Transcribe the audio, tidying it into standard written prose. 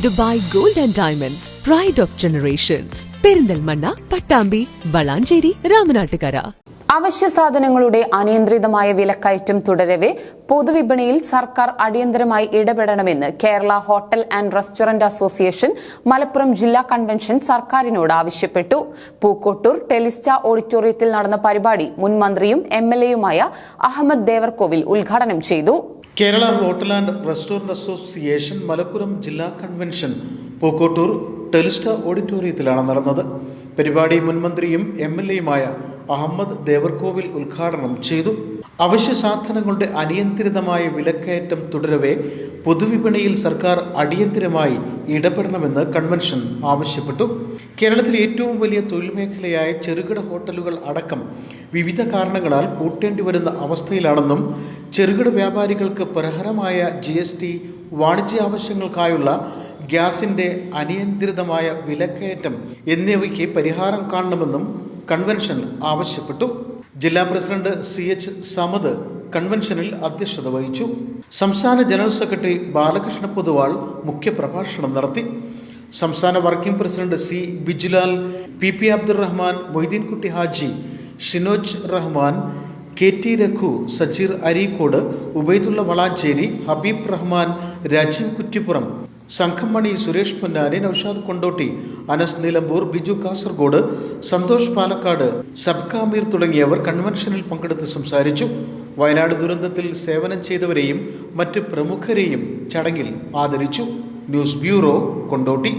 Dubai Gold and Diamonds, Pride of Generations. Perinthalmanna, Pattambi, Valanchery, Ramanattukara. അവശ്യ സാധനങ്ങളുടെ അനിയന്ത്രിതമായ വിലക്കയറ്റം തുടരവെ പൊതുവിപണിയിൽ സർക്കാർ അടിയന്തരമായി ഇടപെടണമെന്ന് Kerala hotel and restaurant association Malappuram ജില്ലാ കൺവെൻഷൻ സർക്കാരിനോട് ആവശ്യപ്പെട്ടു. പൂക്കോട്ടൂർ ടെലിസ്റ്റ ഓഡിറ്റോറിയത്തിൽ നടന്ന പരിപാടി മുൻ മന്ത്രിയും MLA-യുമായ അഹമ്മദ് ദേവർകോവിൽ ഉദ്ഘാടനം ചെയ്തു. Kerala hotel and restaurant association Malappuram ജില്ലാ കൺവെൻഷൻ പൂക്കോട്ടൂർ ടെലിസ്റ്റ ഓഡിറ്റോറിയത്തിലാണ് നടന്നത്. പരിപാടി മുൻമന്ത്രിയും MLA-യുമായ അഹമ്മദ് ദേവർകോവിൽ ഉദ്ഘാടനം ചെയ്തു. അവശ്യ സാധനങ്ങളുടെ അനിയന്ത്രിതമായ വിലക്കയറ്റം തുടരവെ പൊതുവിപണിയിൽ സർക്കാർ അടിയന്തരമായി ഇടപെടണമെന്ന് കൺവെൻഷൻ ആവശ്യപ്പെട്ടു. കേരളത്തിലെ ഏറ്റവും വലിയ തൊഴിൽ മേഖലയായ ചെറുകിട ഹോട്ടലുകൾ അടക്കം വിവിധ കാരണങ്ങളാൽ പൂട്ടേണ്ടി വരുന്ന അവസ്ഥയിലാണെന്നും ചെറുകിട വ്യാപാരികൾക്ക് പ്രഹരമായ GST, വാണിജ്യ ആവശ്യങ്ങൾക്കായുള്ള ഗ്യാസിന്റെ അനിയന്ത്രിതമായ വിലക്കയറ്റം എന്നിവയ്ക്ക് പരിഹാരം കാണണമെന്നും കൺവെൻഷൻ ആവശ്യപ്പെട്ടു. ജില്ലാ പ്രസിഡന്റ് CH സമദ് കൺവെൻഷനിൽ അധ്യക്ഷത വഹിച്ചു. സംസ്ഥാന ജനറൽ സെക്രട്ടറി ബാലകൃഷ്ണ പൊതുവാൾ മുഖ്യപ്രഭാഷണം നടത്തി. സംസ്ഥാന working president C Bijulal, PP Abdurahman, Moideenkutty Haji, Shinoj Rahman, KT Raghu, Sajeer Areekode, Ubaidulla Valanchery, Habeeb Rahman, Rajeev Kuttippuram, Sanghamani, Suresh Ponnani, Naushad Kondotty, Anas Nilambur, Biju Kasaragod, Santhosh Palakkad, സബ്കാമീർ തുടങ്ങിയവർ കൺവെൻഷനിൽ പങ്കെടുത്ത് സംസാരിച്ചു. വയനാട് ദുരന്തത്തിൽ സേവനം ചെയ്തവരെയും മറ്റ് പ്രമുഖരെയും ചടങ്ങിൽ ആദരിച്ചു. News bureau, Kondotty.